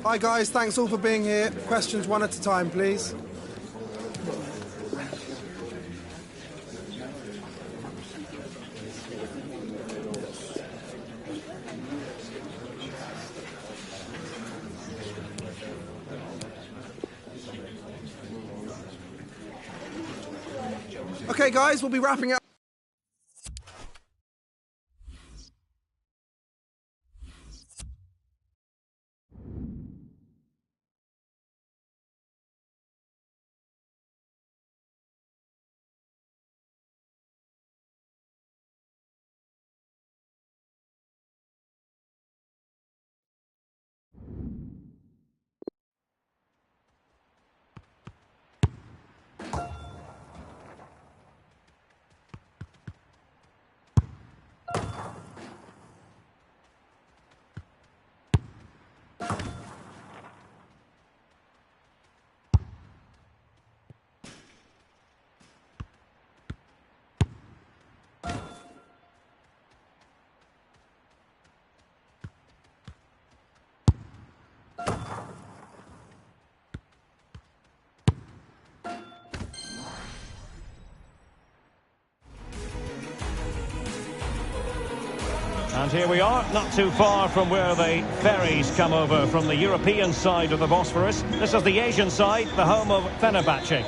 Hi guys, thanks all for being here. Questions one at a time, please. Okay guys, we'll be wrapping up. And here we are, not too far from where the ferries come over from the European side of the Bosphorus. This is the Asian side, the home of Fenerbahce.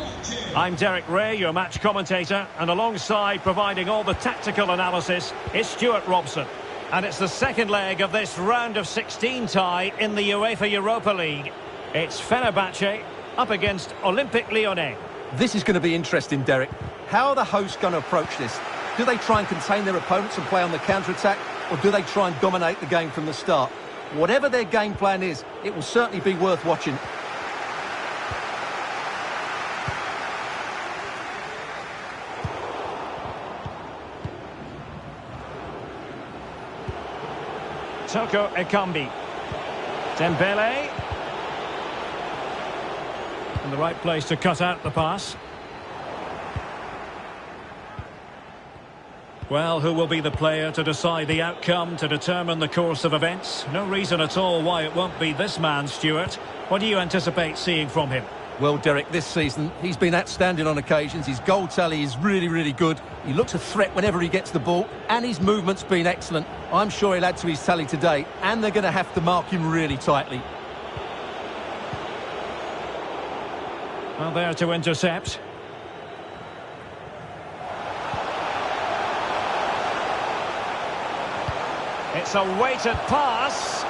I'm Derek Ray, your match commentator, and alongside providing all the tactical analysis is Stuart Robson. And it's the second leg of this round of 16 tie in the UEFA Europa League. It's Fenerbahce up against Olympique Lyonnais. This is going to be interesting, Derek. How are the hosts going to approach this? Do they try and contain their opponents and play on the counter-attack? Or do they try and dominate the game from the start? Whatever their game plan is, it will certainly be worth watching. Toko Ekambi. Dembele. In the right place to cut out the pass. Well, who will be the player to decide the outcome, to determine the course of events? No reason at all why it won't be this man, Stuart. What do you anticipate seeing from him? Well, Derek, this season, he's been outstanding on occasions. His goal tally is really, really good. He looks a threat whenever he gets the ball, and his movement's been excellent. I'm sure he'll add to his tally today, and they're going to have to mark him really tightly. Well, there to intercept. It's a weighted pass.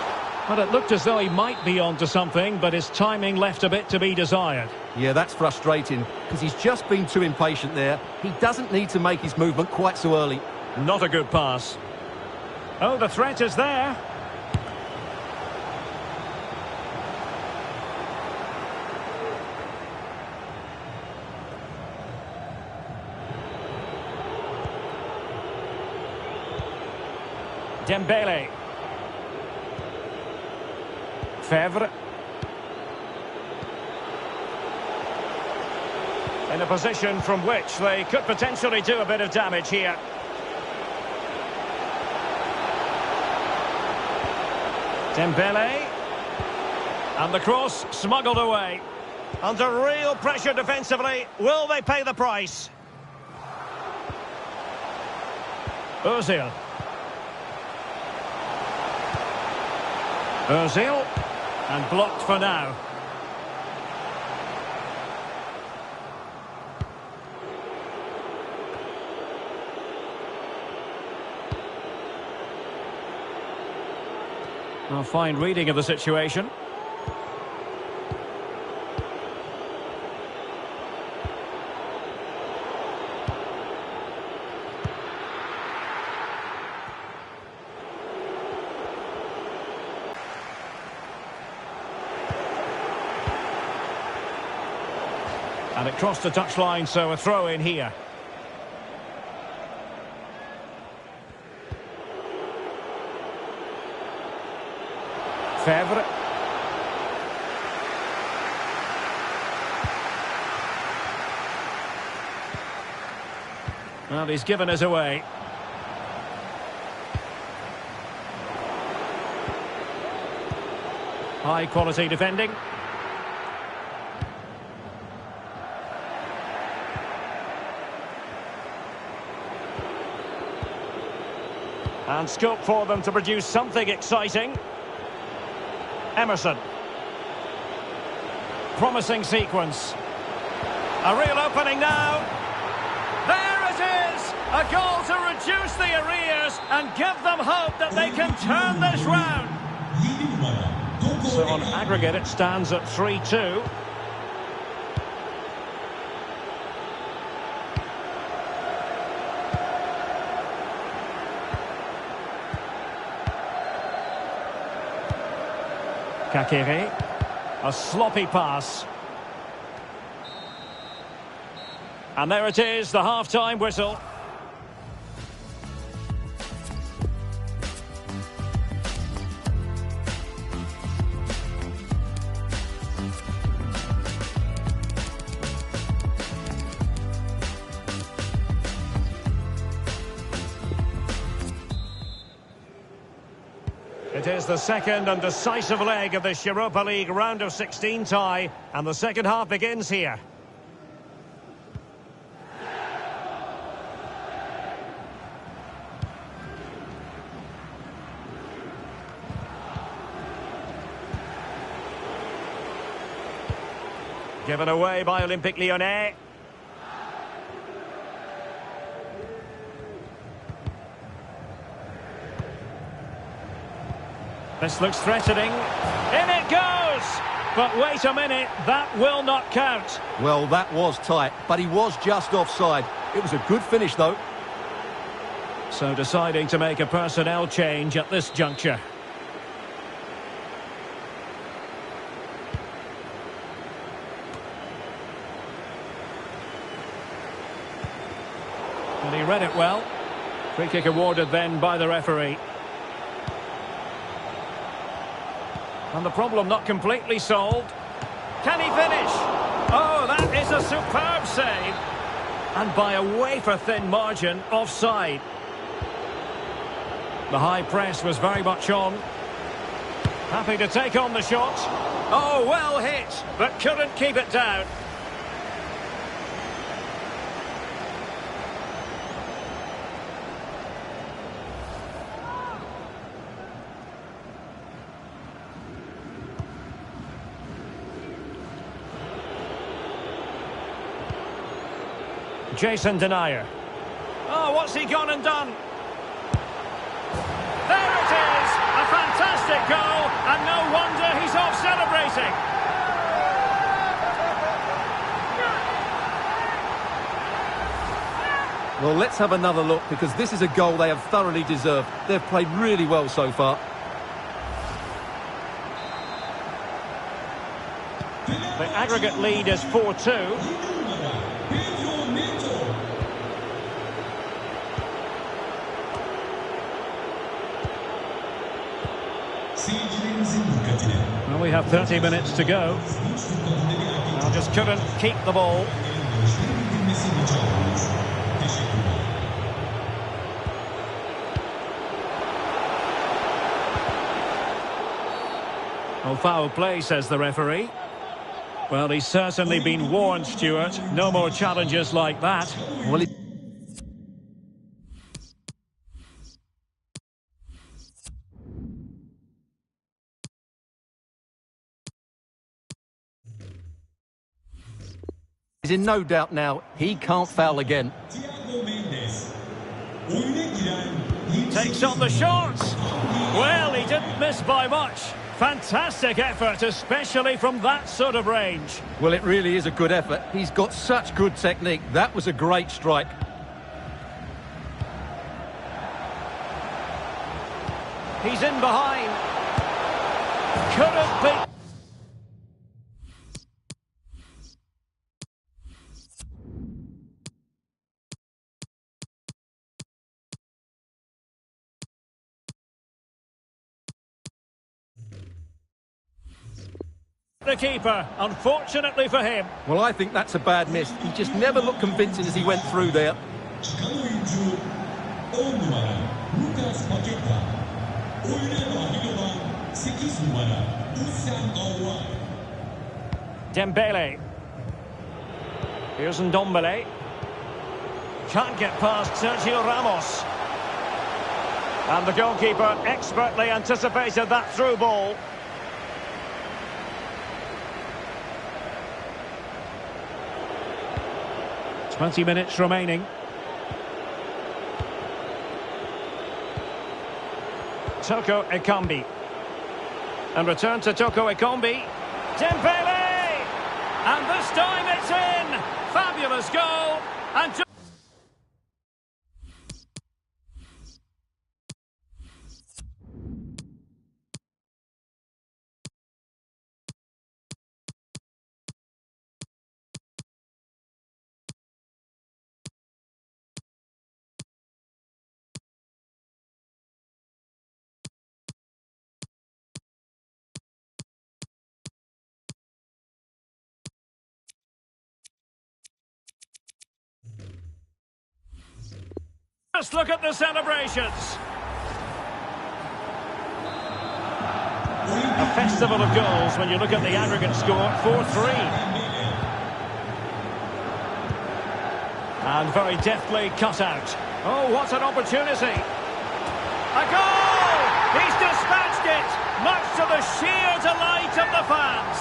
Well, it looked as though he might be onto something, but his timing left a bit to be desired. Yeah, that's frustrating, because he's just been too impatient there. He doesn't need to make his movement quite so early. Not a good pass. Oh, the threat is there. Dembele. Fevre. In a position from which they could potentially do a bit of damage here. Dembele. And the cross smuggled away. Under real pressure defensively. Will they pay the price? Ozil. Ozil, and blocked for now. A fine reading of the situation. And it crossed the touchline, so a throw in here. Fevre. Well, he's given us away. High quality defending. And scope for them to produce something exciting. Emerson. Promising sequence. A real opening now. There it is! A goal to reduce the arrears and give them hope that they can turn this round. So on aggregate it stands at 3-2. Kakiri, a sloppy pass. And there it is, the half-time whistle. It is the second and decisive leg of this Europa League round of 16 tie, and the second half begins here. Given away by Olympique Lyonnais. This looks threatening. In it goes! But wait a minute, that will not count. Well, that was tight, but he was just offside. It was a good finish, though. So deciding to make a personnel change at this juncture. And he read it well. Free kick awarded then by the referee. And the problem not completely solved. Can he finish? Oh, that is a superb save. And by a wafer-thin margin, offside. The high press was very much on. Happy to take on the shot. Oh, well hit, but couldn't keep it down. Jason Denayer. Oh, what's he gone and done? There it is! A fantastic goal, and no wonder he's off celebrating. Well, let's have another look, because this is a goal they have thoroughly deserved. They've played really well so far. The aggregate lead is 4-2. Well, we have 30 minutes to go. Well, just couldn't keep the ball. Oh, foul play, says the referee. Well, he's certainly been warned, Stuart. No more challenges like that. Well, he's in no doubt now. He can't foul again. Takes on the shot. Well, he didn't miss by much. Fantastic effort, especially from that sort of range. Well, it really is a good effort. He's got such good technique. That was a great strike. He's in behind. Couldn't be. The keeper, unfortunately for him. Well, I think that's a bad miss. He just never looked convincing as he went through there. m.y.a.hasbyy Dembele. Here's Ndombele. Can't get past Sergio Ramos. And the goalkeeper expertly anticipated that through ball. "20 minutes remaining. Toko Ekambi. And return to Toko Ekambi. Dembele! And this time it's in! Fabulous goal! And just look at the celebrations. A festival of goals when you look at the aggregate score, 4-3. And very deftly cut out. Oh, what an opportunity. A goal! He's dispatched it, much to the sheer delight of the fans.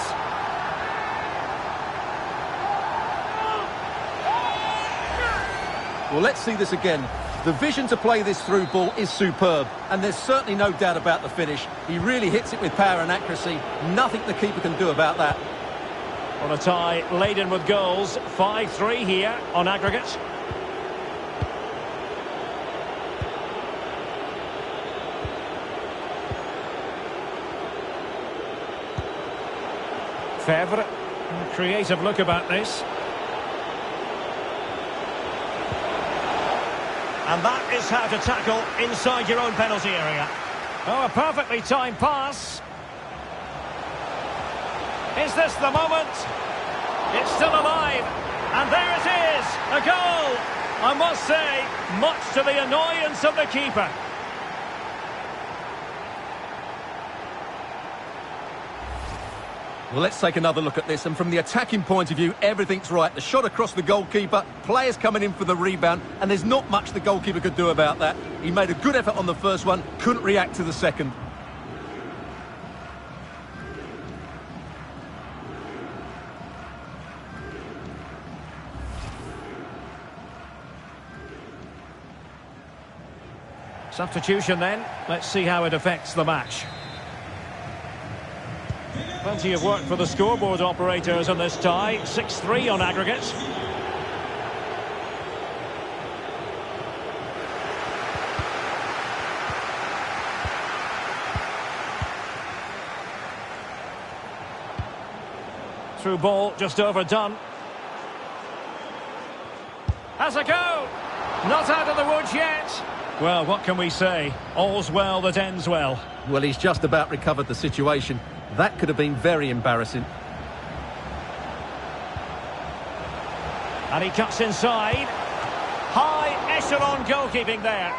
Well, let's see this again. The vision to play this through ball is superb, and there's certainly no doubt about the finish. He really hits it with power and accuracy. Nothing the keeper can do about that. On a tie laden with goals, 5-3 here on aggregate. Fevre, a creative look about this. And that is how to tackle inside your own penalty area. Oh, a perfectly timed pass. Is this the moment? It's still alive. And there it is, a goal. I must say, much to the annoyance of the keeper. Well, let's take another look at this, and from the attacking point of view, everything's right. The shot across the goalkeeper, players coming in for the rebound, and there's not much the goalkeeper could do about that. He made a good effort on the first one, couldn't react to the second. Substitution then. Let's see how it affects the match. Plenty of work for the scoreboard operators on this tie. 6-3 on aggregate. Through ball, just overdone. Has a go! Not out of the woods yet. Well, what can we say? All's well that ends well. Well, he's just about recovered the situation. That could have been very embarrassing. And he cuts inside. High echelon goalkeeping there.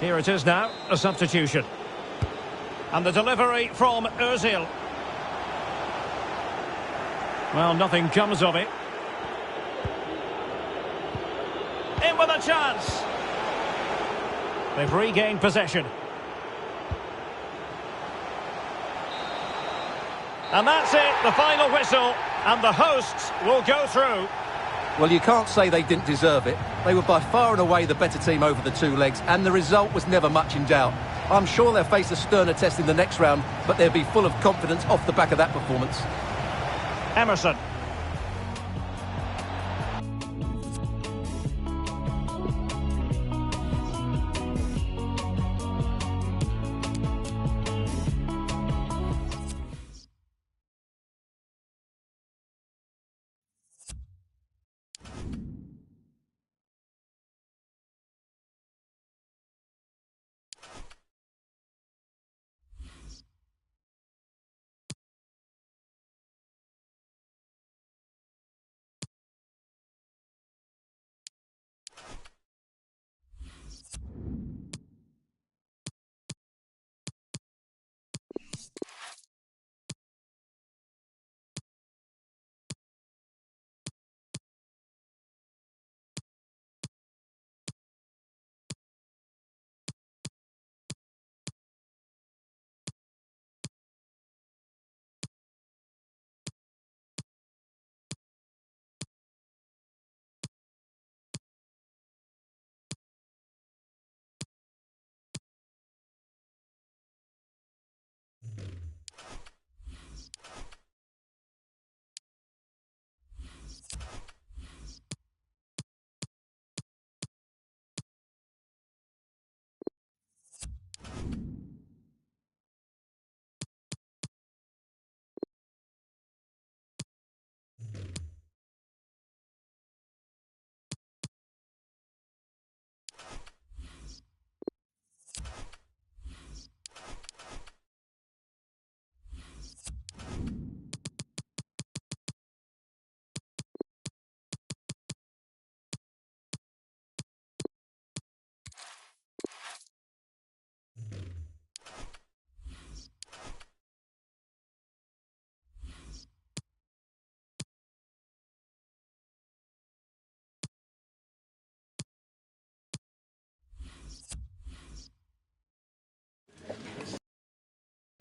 Here it is now, a substitution. And the delivery from Özil. Well, nothing comes of it. In with a chance. They've regained possession. And that's it, the final whistle, and the hosts will go through. Well, you can't say they didn't deserve it. They were by far and away the better team over the two legs, and the result was never much in doubt. I'm sure they'll face a sterner test in the next round, but they'll be full of confidence off the back of that performance. Emerson.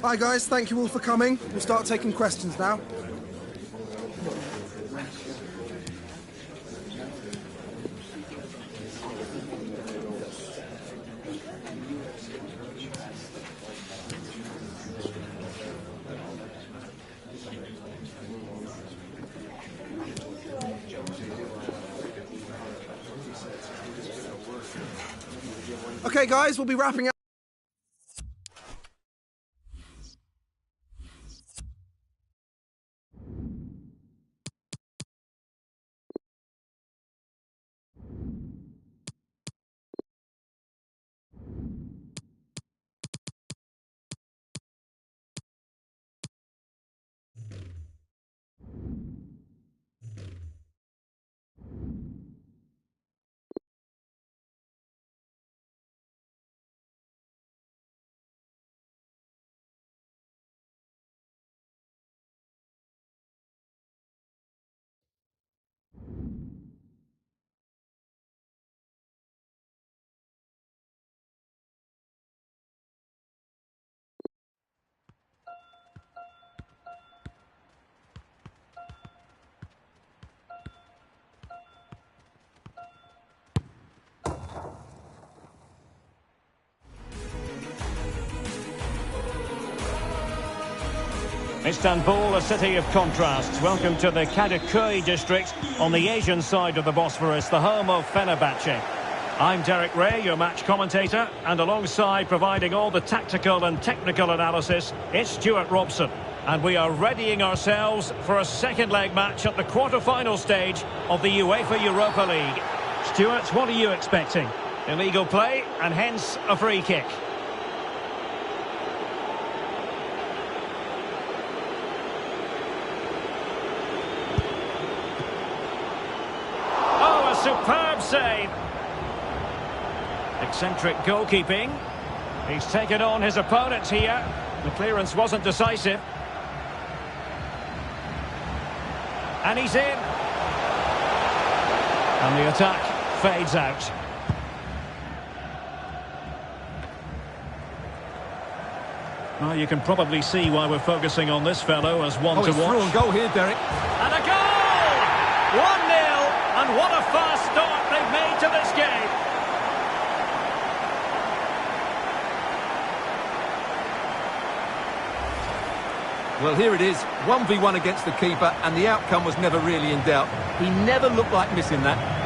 Hi guys, thank you all for coming. We'll start taking questions now. Okay guys, we'll be wrapping up. Istanbul, a city of contrasts. Welcome to the Kadıköy district on the Asian side of the Bosphorus, the home of Fenerbahce. I'm Derek Ray, your match commentator, and alongside providing all the tactical and technical analysis, it's Stuart Robson. And we are readying ourselves for a second leg match at the quarter-final stage of the UEFA Europa League. Stuart, what are you expecting? Illegal play and hence a free kick. Superb save. Eccentric goalkeeping. He's taken on his opponents here. The clearance wasn't decisive. And he's in. And the attack fades out. Well, you can probably see why we're focusing on this fellow as one to watch. Through and goal here, Derek. And a goal! 1-0. And what a fast start they've made to this game. Well, here it is, 1v1 against the keeper, and the outcome was never really in doubt. He never looked like missing that.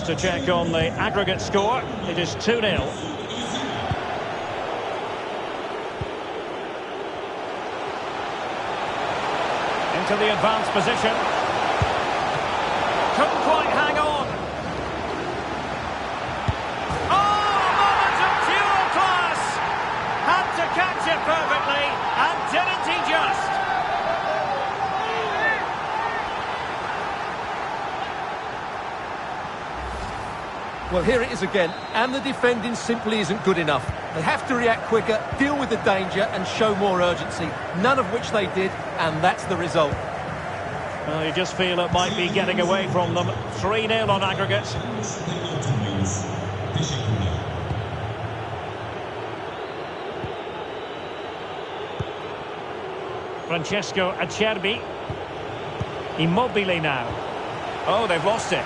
To check on the aggregate score, it is 2-0. Into the advanced position. Couldn't quite hang on. Oh, moment of pure class! Had to catch it perfectly, and didn't he just? Well, here it is again, and the defending simply isn't good enough. They have to react quicker, deal with the danger, and show more urgency, none of which they did, and that's the result. Well, you just feel it might be getting away from them. 3-0 on aggregate. Francesco Acerbi. Immobile now. Oh, they've lost it.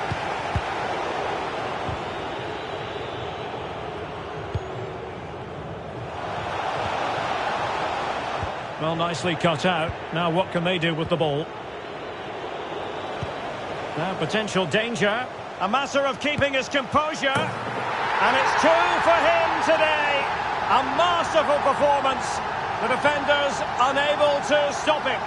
Well, nicely cut out. Now what can they do with the ball? Now potential danger. A matter of keeping his composure. And it's 2 for him today. A masterful performance. The defenders unable to stop him.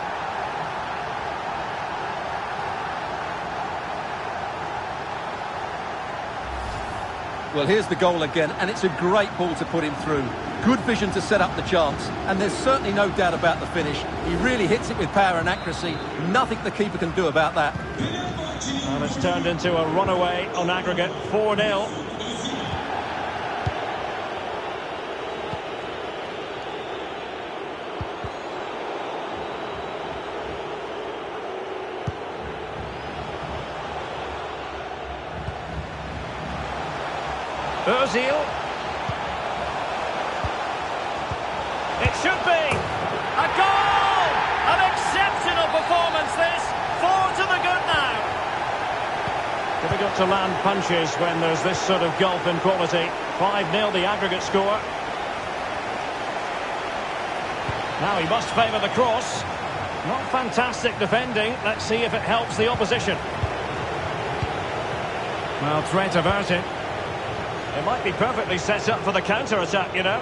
Well, here's the goal again, and it's a great ball to put him through. Good vision to set up the chance, and there's certainly no doubt about the finish. He really hits it with power and accuracy. Nothing the keeper can do about that. Well, it's turned into a runaway on aggregate, 4-0. Ozil. It should be. A goal! An exceptional performance this. 4 to the good now. Difficult to land punches when there's this sort of gulf in quality. 5-0 the aggregate score. Now he must favour the cross. Not fantastic defending. Let's see if it helps the opposition. Well, threat averted. It might be perfectly set up for the counter-attack, you know.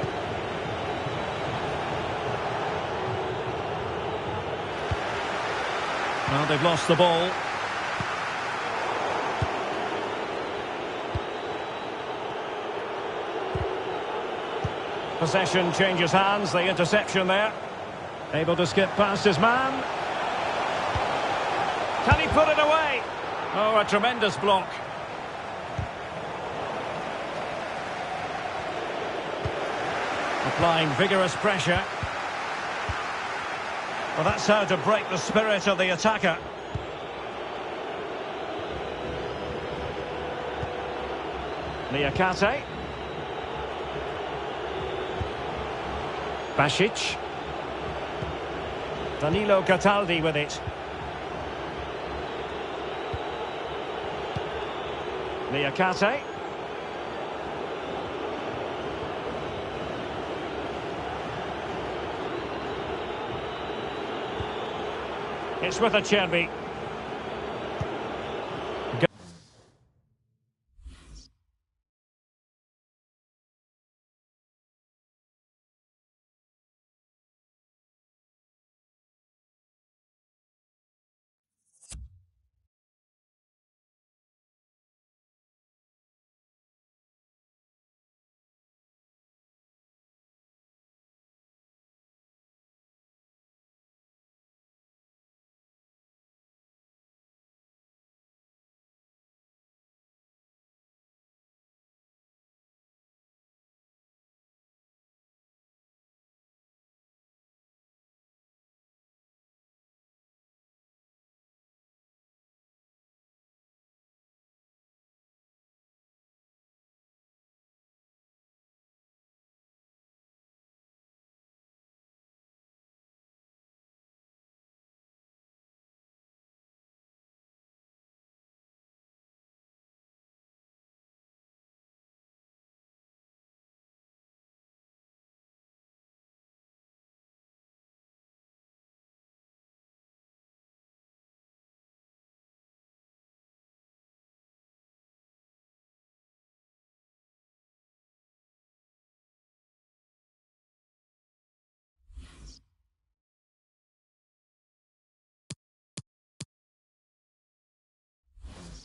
Well, they've lost the ball. Possession changes hands, the interception there. Able to skip past his man. Can he put it away? Oh, a tremendous block. Applying vigorous pressure. Well, that's how to break the spirit of the attacker. m.y.a.hasbyy. Basic. Danilo Cataldi with it. m.y.a.hasbyy. It's with Acerbi.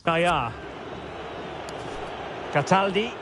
m.y.a. Cataldi.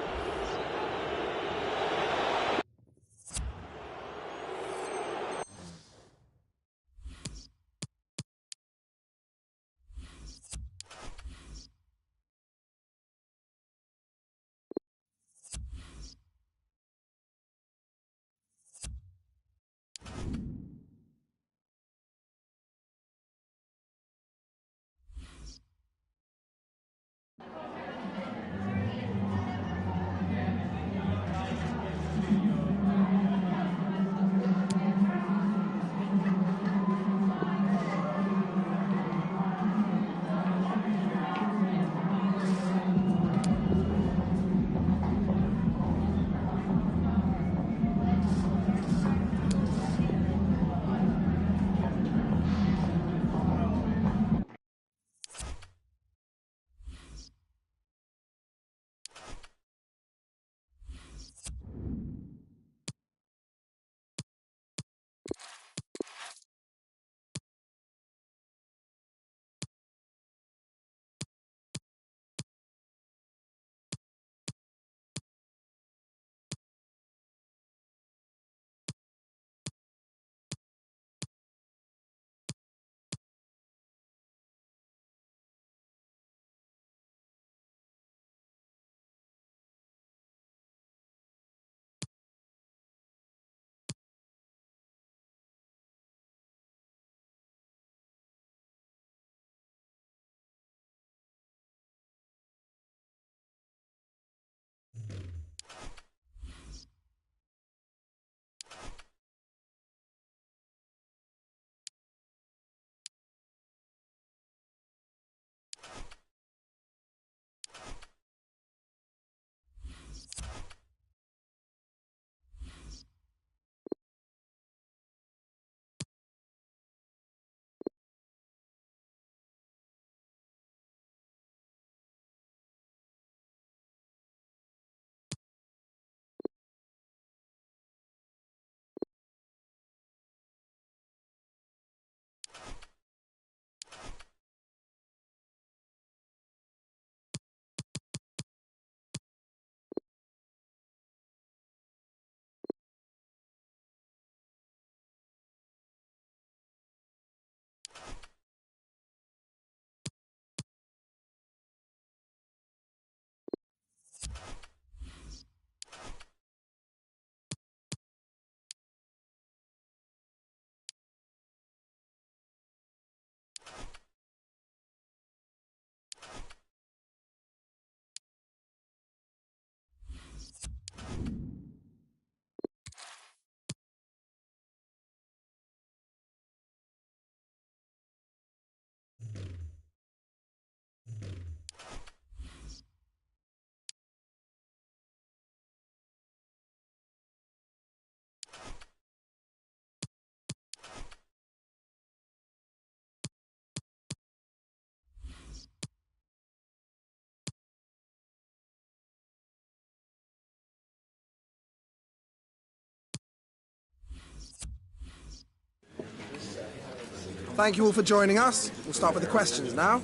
Thank you all for joining us. We'll start with the questions now.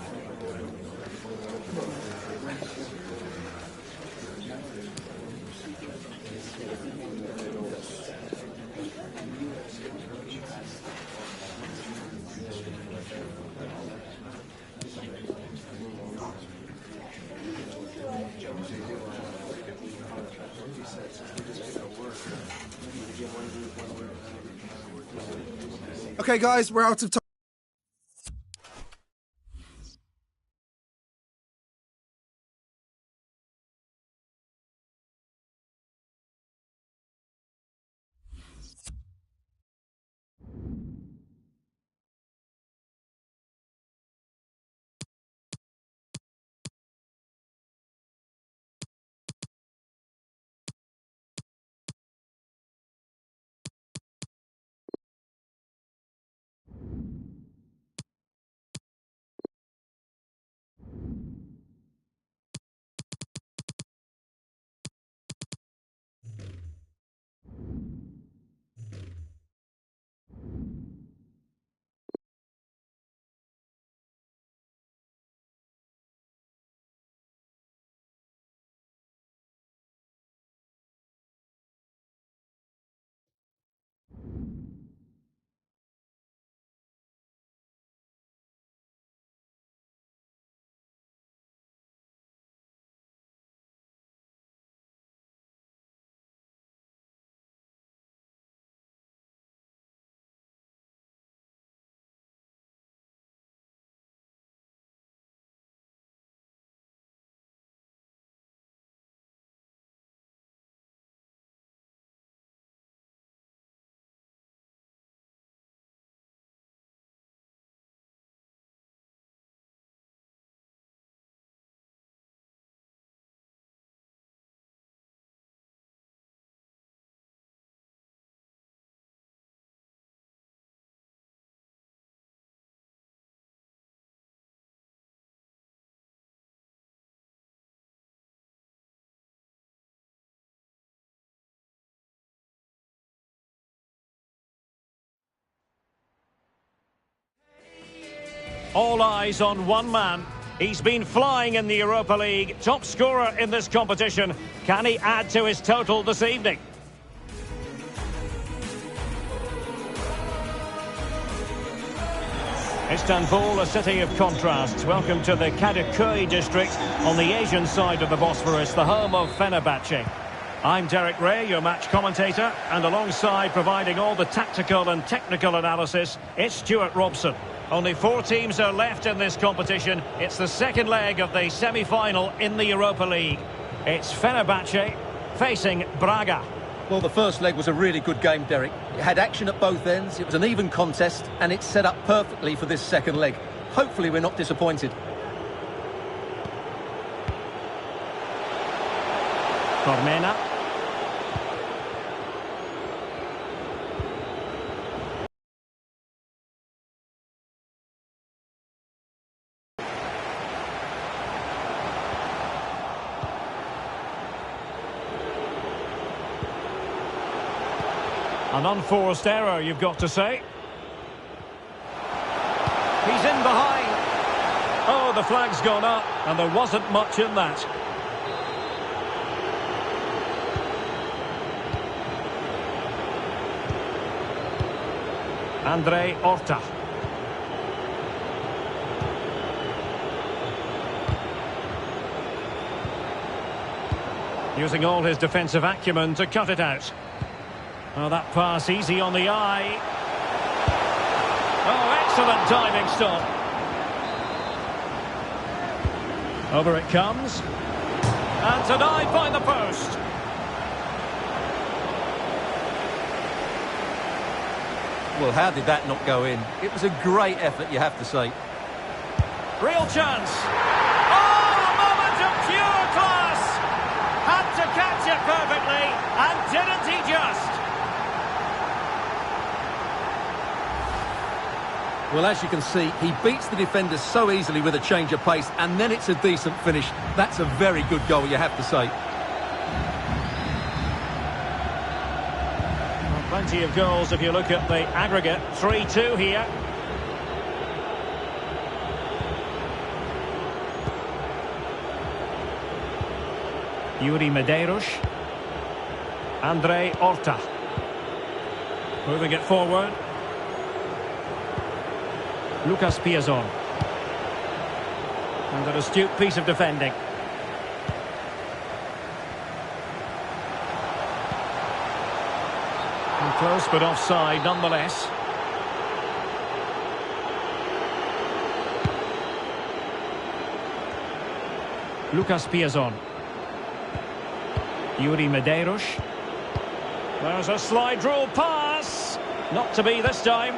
Okay, guys, we're out of time. All eyes on one man. He's been flying in the Europa League, top scorer in this competition. Can he add to his total this evening? Istanbul, a city of contrasts. Welcome to the Kadıköy district on the Asian side of the Bosphorus, the home of Fenerbahce. I'm Derek Ray, your match commentator, and alongside providing all the tactical and technical analysis, it's Stuart Robson. Only 4 teams are left in this competition. It's the second leg of the semi-final in the Europa League. It's Fenerbahce facing Braga. Well, the first leg was a really good game, Derek. It had action at both ends, it was an even contest, and it's set up perfectly for this second leg. Hopefully we're not disappointed. Cormena. An unforced error, you've got to say. He's in behind. Oh, the flag's gone up, and there wasn't much in that. Andre Horta. Using all his defensive acumen to cut it out. Oh, that pass easy on the eye. Oh, excellent diving stop. Over it comes. And denied by the post. Well, how did that not go in? It was a great effort, you have to say. Real chance. Oh, a moment of pure class. Had to catch it perfectly, and didn't he just? Well, as you can see, he beats the defenders so easily with a change of pace, and then it's a decent finish. That's a very good goal, you have to say. Well, plenty of goals if you look at the aggregate. 3-2 here. Yuri Medeiros. Andre Horta. Moving it forward. Lucas Piazon. And an astute piece of defending. And close but offside nonetheless. Lucas Piazon. Yuri Medeiros. There's a slide rule pass. Not to be this time.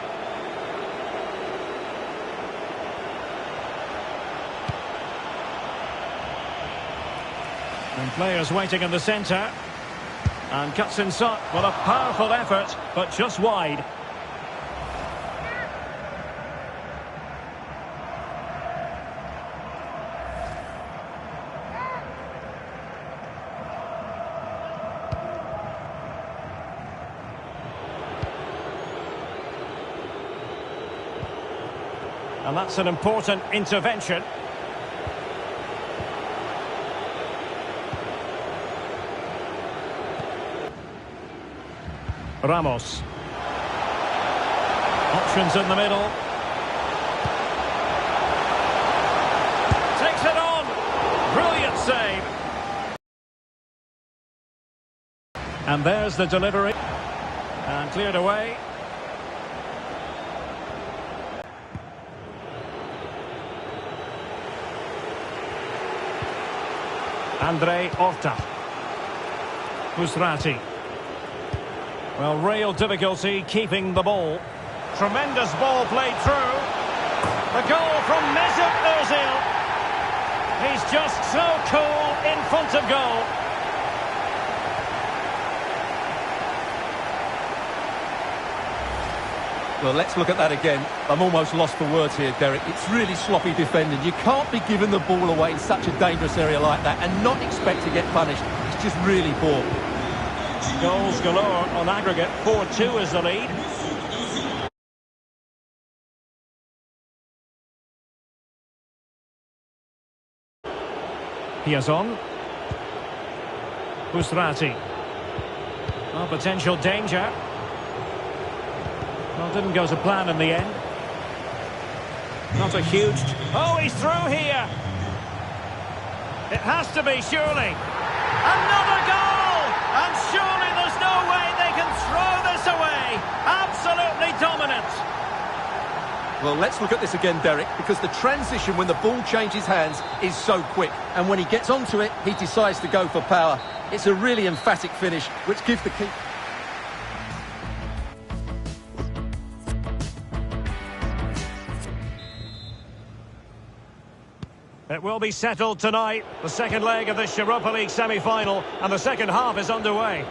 And players waiting in the centre. And cuts inside. Well, a powerful effort, but just wide. And that's an important intervention. Ramos. Options in the middle. Takes it on. Brilliant save. And there's the delivery. And cleared away. Andre Horta. Musrati. Well, real difficulty keeping the ball. Tremendous ball played through. The goal from Mesut Ozil. He's just so cool in front of goal. Well, let's look at that again. I'm almost lost for words here, Derek. It's really sloppy defending. You can't be giving the ball away in such a dangerous area like that and not expect to get punished. It's just really poor. Goals galore on aggregate. 4-2 is the lead. Piazon. Musrati. Oh, potential danger. Well, didn't go to plan in the end. Not a huge... Oh, he's through here! It has to be, surely. Another goal! And surely there's no way they can throw this away! Absolutely dominant! Well, let's look at this again, Derek, because the transition when the ball changes hands is so quick. And when he gets onto it, he decides to go for power. It's a really emphatic finish, which gives the keeper... It will be settled tonight, the second leg of this Europa League semi-final, and the second half is underway.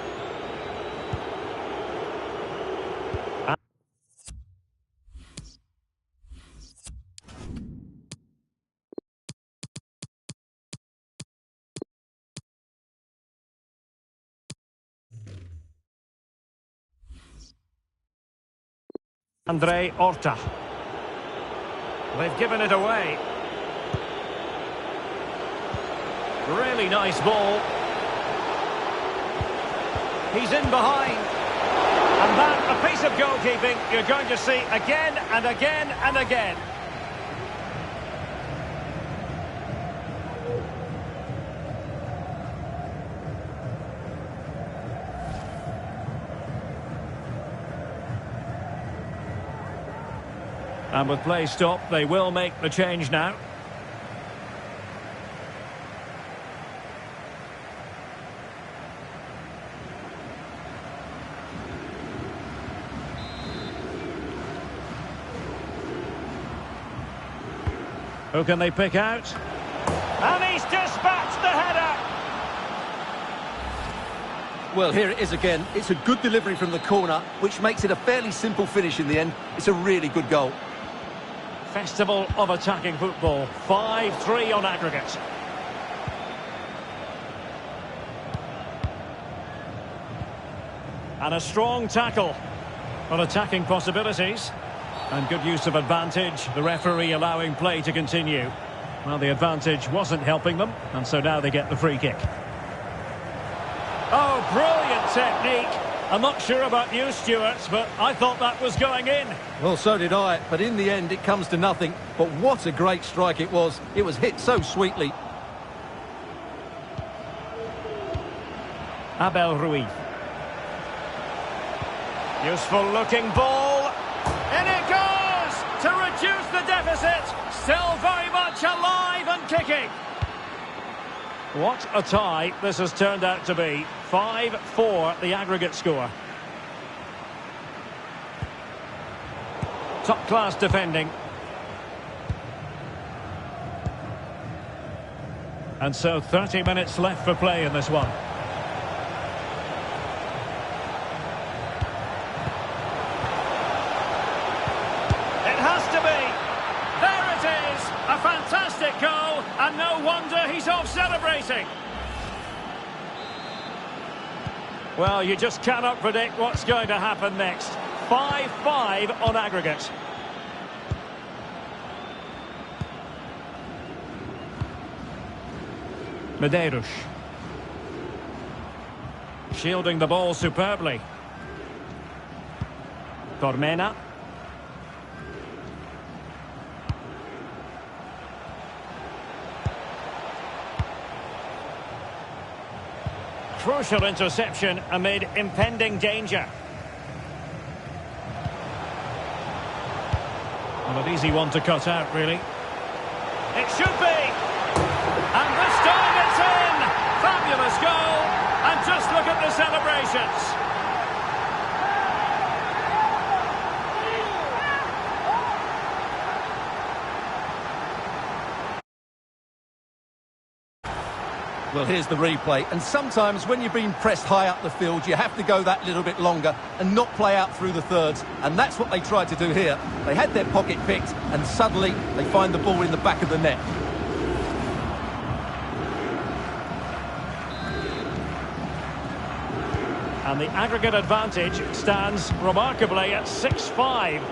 Andre Horta. They've given it away. Really nice ball. He's in behind. And that, a piece of goalkeeping you're going to see again and again and again. And with play stopped, they will make the change now. Who can they pick out? And he's dispatched the header! Well, here it is again. It's a good delivery from the corner, which makes it a fairly simple finish in the end. It's a really good goal. Festival of attacking football. 5-3 on aggregate. And a strong tackle on attacking possibilities. And good use of advantage, the referee allowing play to continue. Well, the advantage wasn't helping them, and so now they get the free kick. technique. I'm not sure about you, Stuart, but I thought that was going in. Well, so did I, but in the end it comes to nothing. But what a great strike it was. It was hit so sweetly. Abel Ruiz. Useful looking ball. In it goes to reduce the deficit. Still very much alive and kicking. What a tie this has turned out to be. 5-4 the aggregate score. Top class defending. And so 30 minutes left for play in this one. It has to be. There it is. A fantastic goal, and no wonder he's off celebrating. Well, you just cannot predict what's going to happen next. 5-5 on aggregate. Medeiros. Shielding the ball superbly. Tormena. Crucial interception amid impending danger. Well, an easy one to cut out, really. It should be! And this time it's in! Fabulous goal! And just look at the celebrations! Well, here's the replay. And sometimes when you've been pressed high up the field, you have to go that little bit longer and not play out through the thirds. And that's what they tried to do here. They had their pocket picked, and suddenly they find the ball in the back of the net. And the aggregate advantage stands remarkably at 6-5.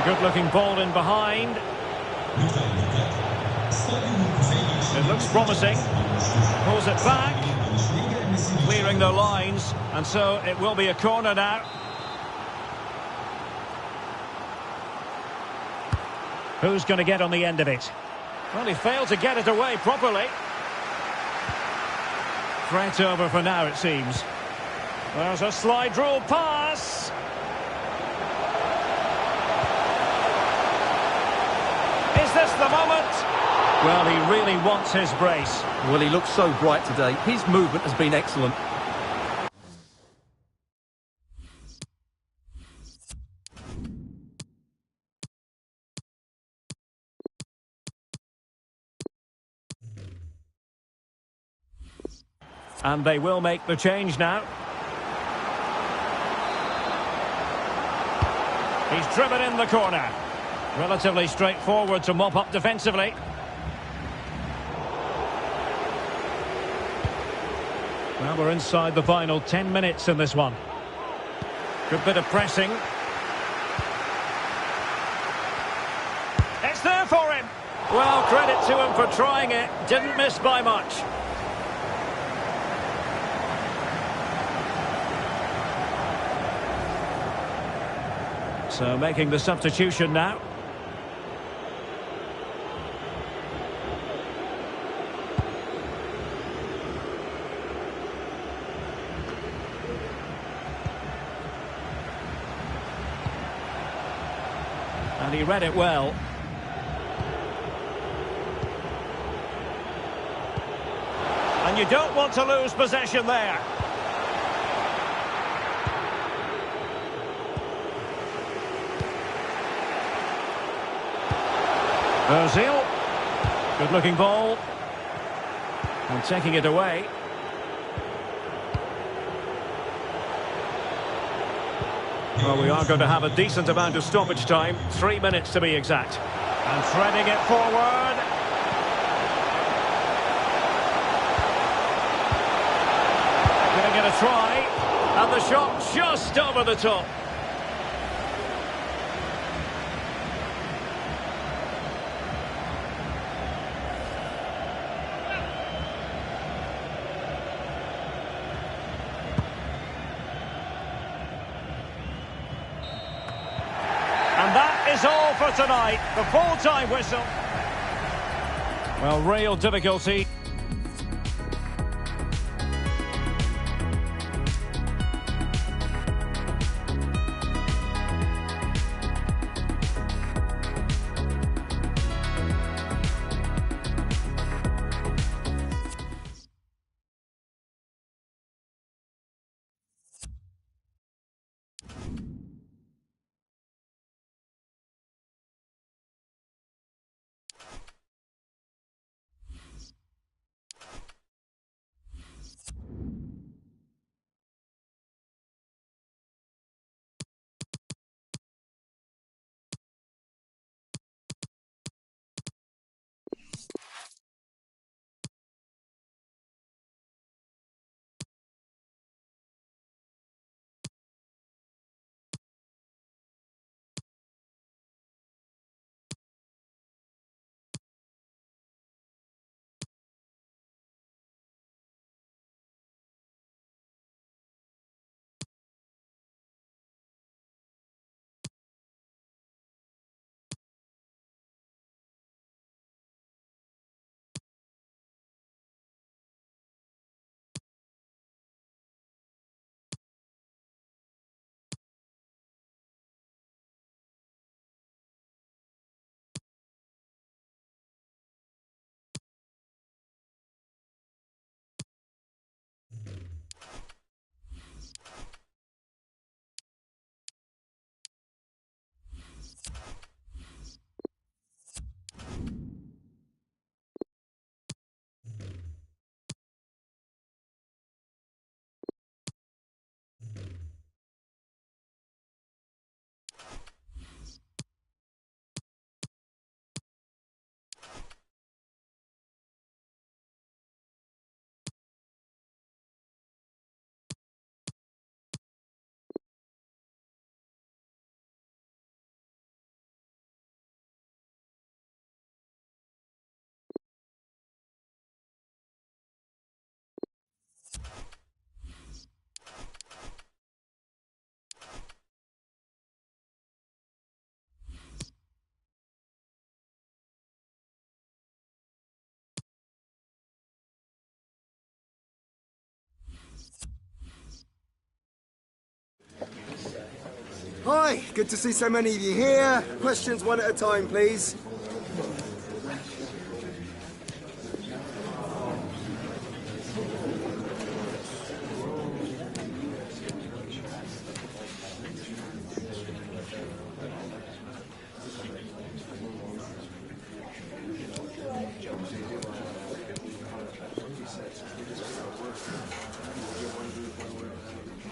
Good-looking ball in behind. It looks promising. Pulls it back. Clearing the lines. And so it will be a corner now. Who's going to get on the end of it? Well, he failed to get it away properly. Threat over for now, it seems. There's a slide rule pass. Is this the moment? Well, he really wants his brace. Well, he looks so bright today. His movement has been excellent. And they will make the change now. He's driven in the corner. Relatively straightforward to mop up defensively. Well, we're inside the final 10 minutes in this one. Good bit of pressing. It's there for him. Well, credit to him for trying it. Didn't miss by much. So making the substitution now. And he read it well. And you don't want to lose possession there. Ozil. Good looking ball. And taking it away. Well, we are going to have a decent amount of stoppage time. 3 minutes to be exact. And threading it forward. Gonna get a try. And the shot just over the top. is all for tonight. The full-time whistle. Well, real difficulty. Hi, good to see so many of you here. Questions one at a time, please.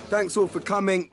Thanks all for coming.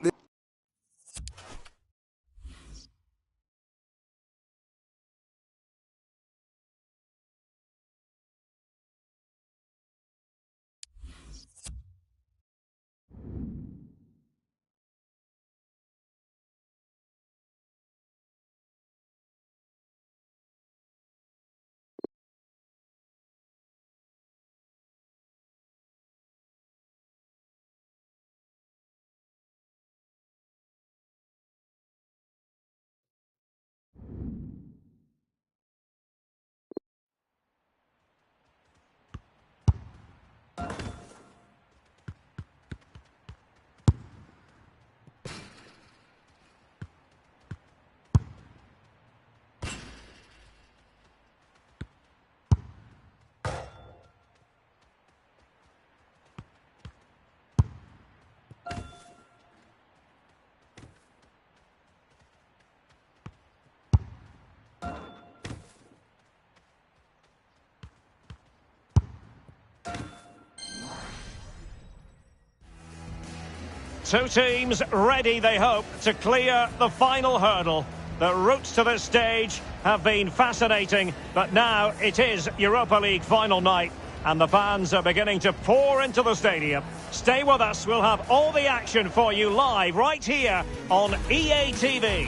Two teams ready, they hope, to clear the final hurdle. The routes to this stage have been fascinating, but now it is Europa League final night, and the fans are beginning to pour into the stadium. Stay with us, we'll have all the action for you live right here on EA TV.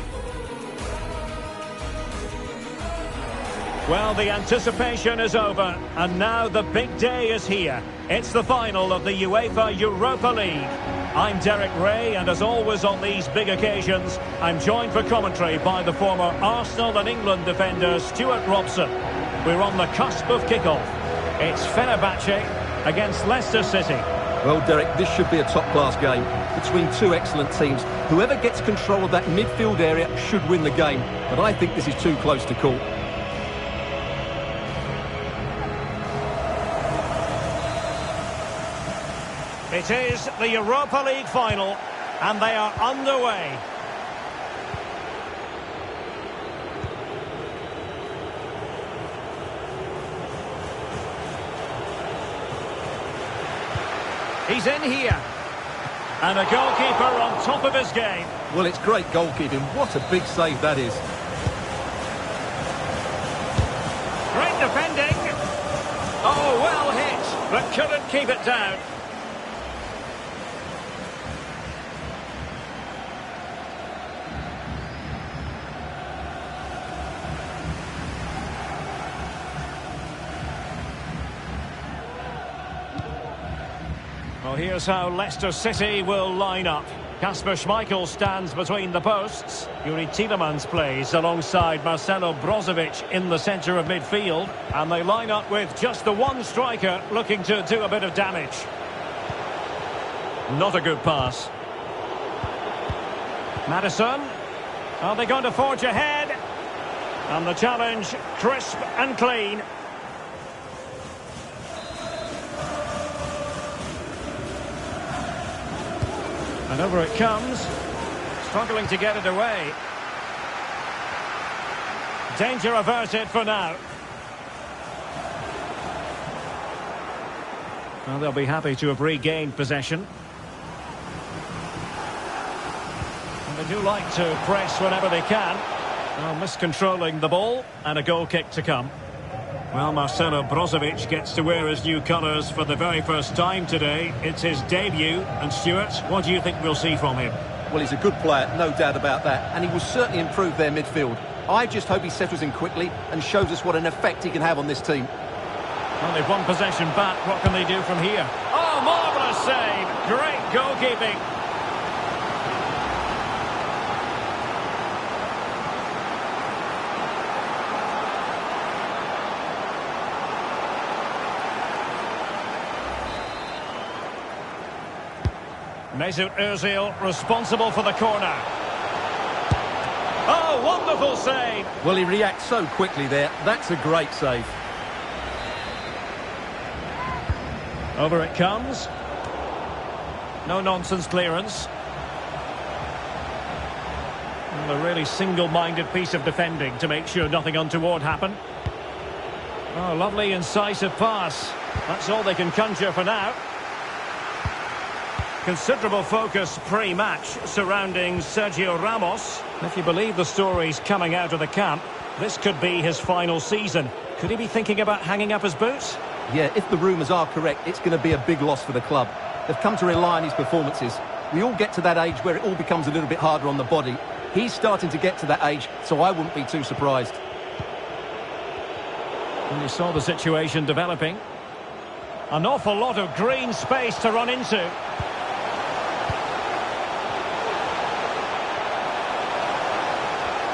Well, the anticipation is over, and now the big day is here. It's the final of the UEFA Europa League. I'm Derek Ray, and as always on these big occasions, I'm joined for commentary by the former Arsenal and England defender Stuart Robson. We're on the cusp of kickoff. It's Fenerbahce against Leicester City. Well, Derek, this should be a top-class game between two excellent teams. Whoever gets control of that midfield area should win the game, but I think this is too close to call. It is the Europa League final, and they are underway. He's in here. And a goalkeeper on top of his game. Well, it's great goalkeeping. What a big save that is. Great defending. Oh, well hit, but couldn't keep it down. Well, here's how Leicester City will line up. Kasper Schmeichel stands between the posts. Yuri Tielemans plays alongside Marcelo Brozovic in the centre of midfield. And they line up with just the one striker looking to do a bit of damage. Not a good pass. Maddison. Are they going to forge ahead? And the challenge, crisp and clean. And over it comes, struggling to get it away. Danger averted for now. Well, they'll be happy to have regained possession. And they do like to press whenever they can. Well, miscontrolling the ball, and a goal kick to come. Well, Marcelo Brozovic gets to wear his new colours for the very first time today. It's his debut. And Stuart, what do you think we'll see from him? Well, he's a good player, no doubt about that. And he will certainly improve their midfield. I just hope he settles in quickly and shows us what an effect he can have on this team. Well, they've won possession back. What can they do from here? Oh, marvellous save. Great goalkeeping. Mesut Ozil responsible for the corner. Oh, wonderful save. Well, he reacts so quickly there. That's a great save. Over it comes. No-nonsense clearance. And a really single-minded piece of defending to make sure nothing untoward happened. Oh, lovely incisive pass. That's all they can conjure for now. Considerable focus pre-match surrounding Sergio Ramos. If you believe the stories coming out of the camp, this could be his final season. Could he be thinking about hanging up his boots? Yeah, if the rumours are correct, it's going to be a big loss for the club. They've come to rely on his performances. We all get to that age where it all becomes a little bit harder on the body. He's starting to get to that age, so I wouldn't be too surprised. And you saw the situation developing. An awful lot of green space to run into.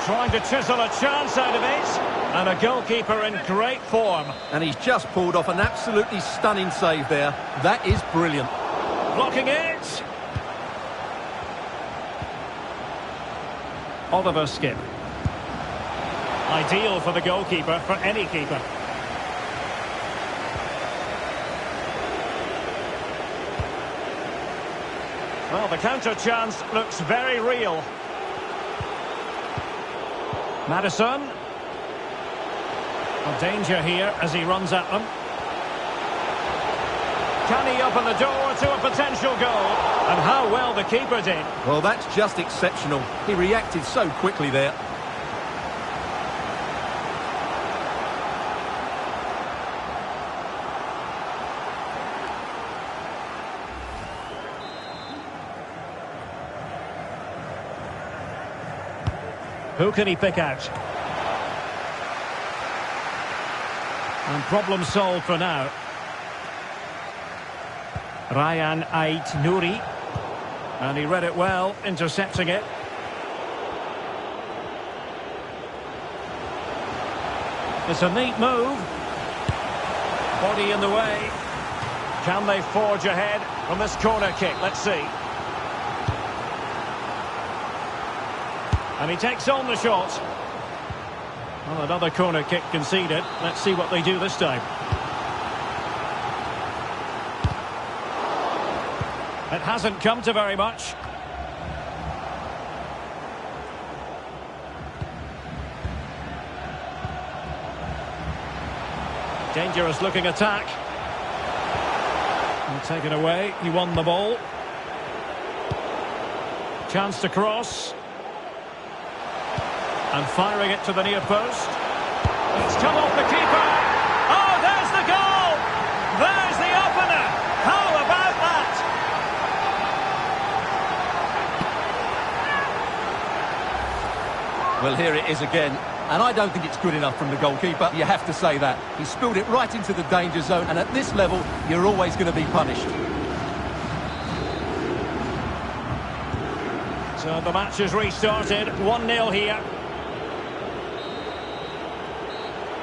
Trying to chisel a chance out of it. And a goalkeeper in great form. And he's just pulled off an absolutely stunning save there. That is brilliant. Blocking it. Oliver Skip. Ideal for the goalkeeper, for any keeper. Well, the counter chance looks very real. Maddison. Well, danger here as he runs at them. Can he open the door to a potential goal? And how well the keeper did. Well, that's just exceptional. He reacted so quickly there. Who can he pick out? And problem solved for now. Ryan Ait Nouri. And he read it well, intercepting it. It's a neat move. Body in the way. Can they forge ahead from this corner kick? Let's see. And he takes on the shot. Well, another corner kick conceded. Let's see what they do this time. It hasn't come to very much. Dangerous looking attack. And taken away. He won the ball. Chance to cross. And firing it to the near post. It's come off the keeper. Oh, there's the goal! There's the opener! How about that? Well, here it is again. And I don't think it's good enough from the goalkeeper. You have to say that. He spilled it right into the danger zone. And at this level, you're always going to be punished. So the match has restarted. 1-0 here.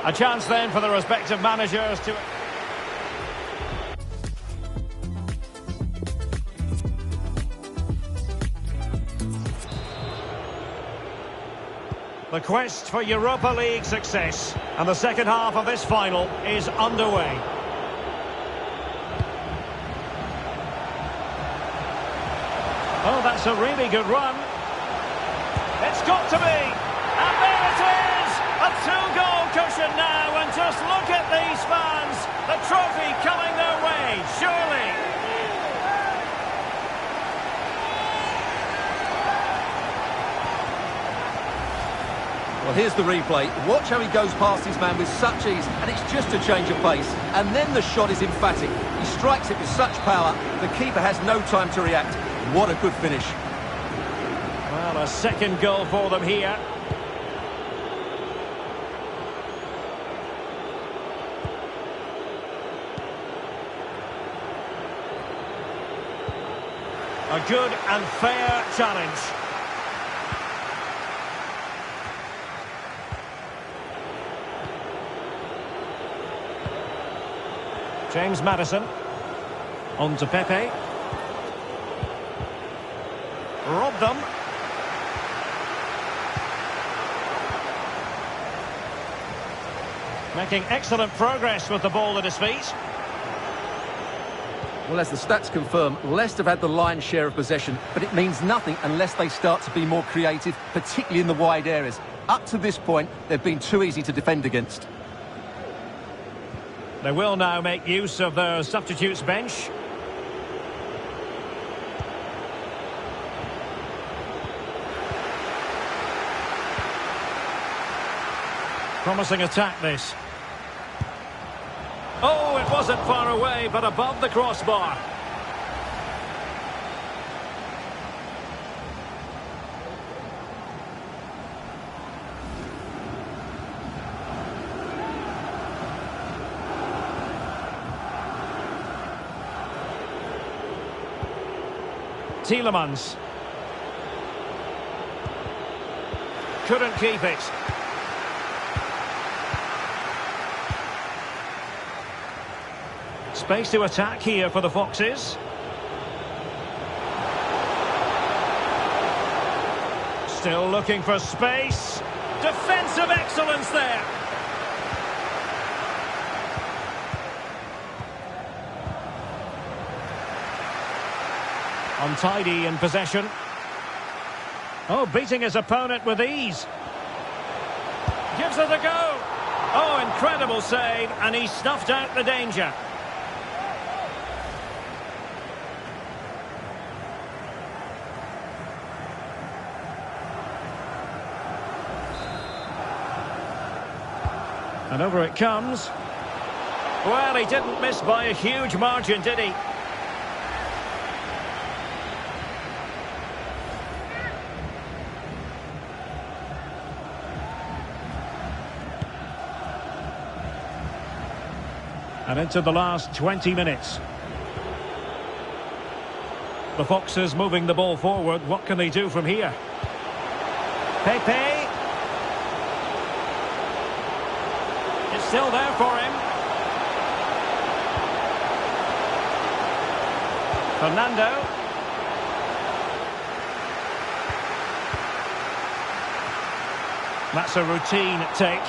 A chance then for the respective managers to... The quest for Europa League success. And the second half of this final is underway. Oh, that's a really good run. It's got to be. And there it is. A two-goal cushion now. And just look at these fans. The trophy coming their way, surely. Well, here's the replay. Watch how he goes past his man with such ease, and it's just a change of pace. And then the shot is emphatic. He strikes it with such power, the keeper has no time to react. What a good finish. Well, a second goal for them here. A good and fair challenge. James Maddison. On to Pepe. Robbed them. Making excellent progress with the ball at his feet. Well, as the stats confirm, Leicester have had the lion's share of possession, but it means nothing unless they start to be more creative, particularly in the wide areas. Up to this point, they've been too easy to defend against. They will now make use of their substitutes bench. Promising attack, this. Oh, it wasn't far away, but above the crossbar. Tielemans. Couldn't keep it. Space to attack here for the Foxes. Still looking for space. Defensive excellence there. Untidy in possession. Oh, beating his opponent with ease. Gives it a go. Oh, incredible save, and he snuffed out the danger. And over it comes. Well, he didn't miss by a huge margin, did he? And into the last 20 minutes. The Foxes moving the ball forward. What can they do from here? Pepe. It's still there for him. Fernando. That's a routine take.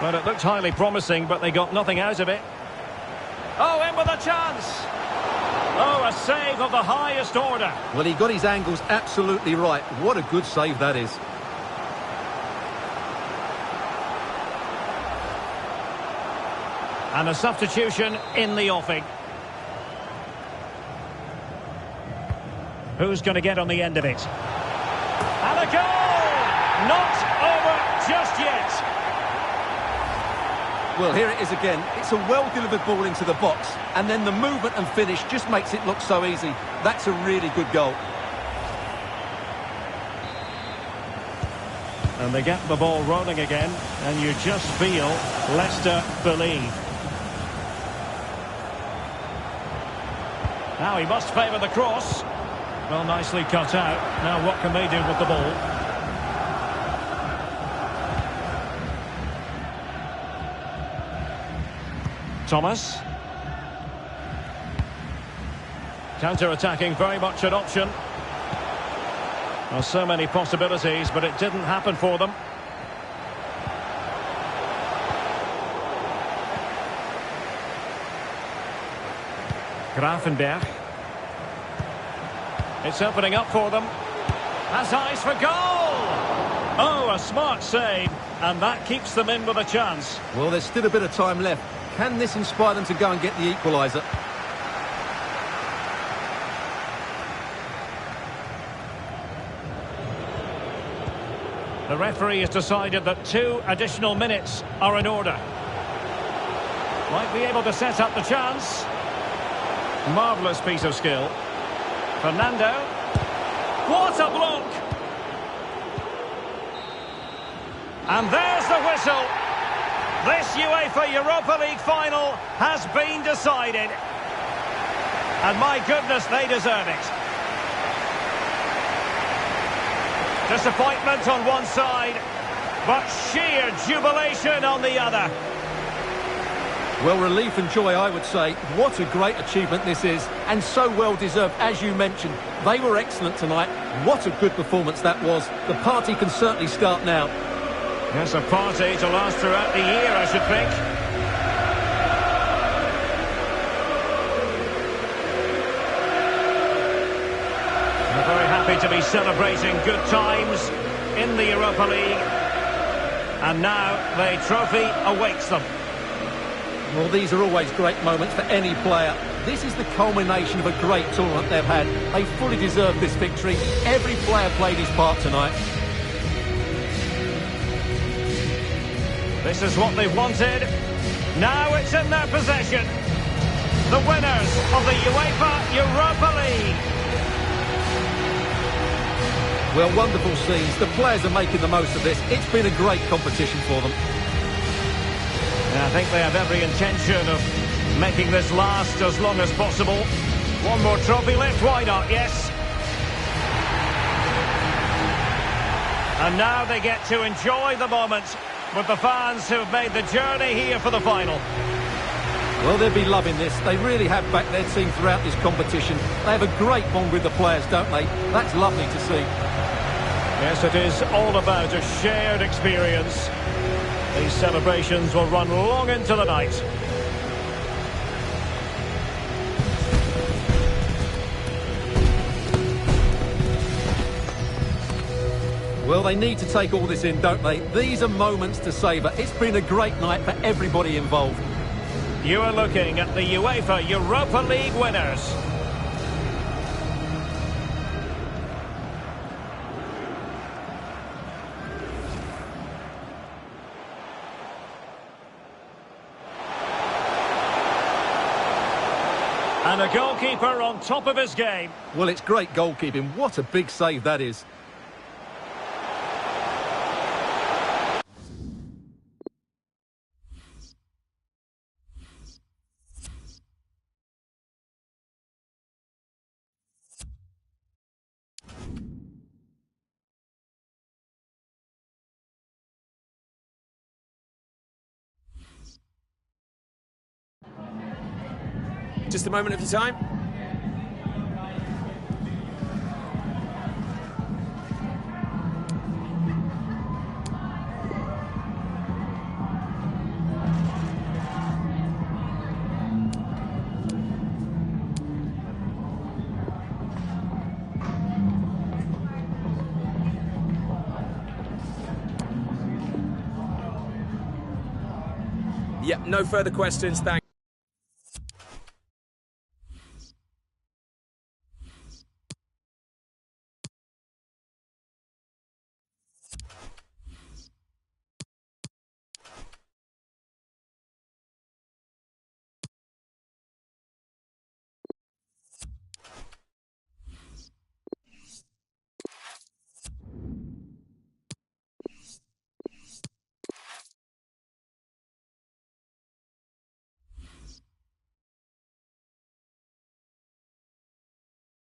Well, it looked highly promising, but they got nothing out of it. Oh, in with a chance. Oh, a save of the highest order. Well, he got his angles absolutely right. What a good save that is. And a substitution in the offing. Who's going to get on the end of it? And a goal! Not over just yet. Well, here it is again. It's a well-delivered ball into the box, and then the movement and finish just makes it look so easy. That's a really good goal. And they get the ball rolling again, and you just feel Leicester believe. Now he must favour the cross. Well, nicely cut out. Now what can they do with the ball? Thomas. Counter-attacking, very much an option. Well, so many possibilities, but it didn't happen for them. Grafenberg. It's opening up for them. Has eyes for goal! Oh, a smart save, and that keeps them in with a chance. Well, there's still a bit of time left. Can this inspire them to go and get the equaliser? The referee has decided that 2 additional minutes are in order. Might be able to set up the chance. Marvellous piece of skill. Fernando. What a block! And there's the whistle. This UEFA Europa League final has been decided. And my goodness, they deserve it. Disappointment on one side, but sheer jubilation on the other. Well, relief and joy, I would say. What a great achievement this is, and so well deserved, as you mentioned. They were excellent tonight. What a good performance that was. The party can certainly start now. Yes, a party to last throughout the year, I should think. They're very happy to be celebrating good times in the Europa League. And now the trophy awaits them. Well, these are always great moments for any player. This is the culmination of a great tournament they've had. They fully deserve this victory. Every player played his part tonight. This is what they've wanted. Now it's in their possession. The winners of the UEFA Europa League. Well, wonderful scenes. The players are making the most of this. It's been a great competition for them. I think they have every intention of making this last as long as possible. One more trophy left, why not? Yes. And now they get to enjoy the moment with the fans who've made the journey here for the final. Well, they'll be loving this. They really have backed their team throughout this competition. They have a great bond with the players, don't they? That's lovely to see. Yes, it is all about a shared experience. These celebrations will run long into the night. Well, they need to take all this in, don't they? These are moments to savour. It's been a great night for everybody involved. You are looking at the UEFA Europa League winners. And a goalkeeper on top of his game. Well, it's great goalkeeping. What a big save that is. Just a moment of your time. Yep, no further questions, thanks.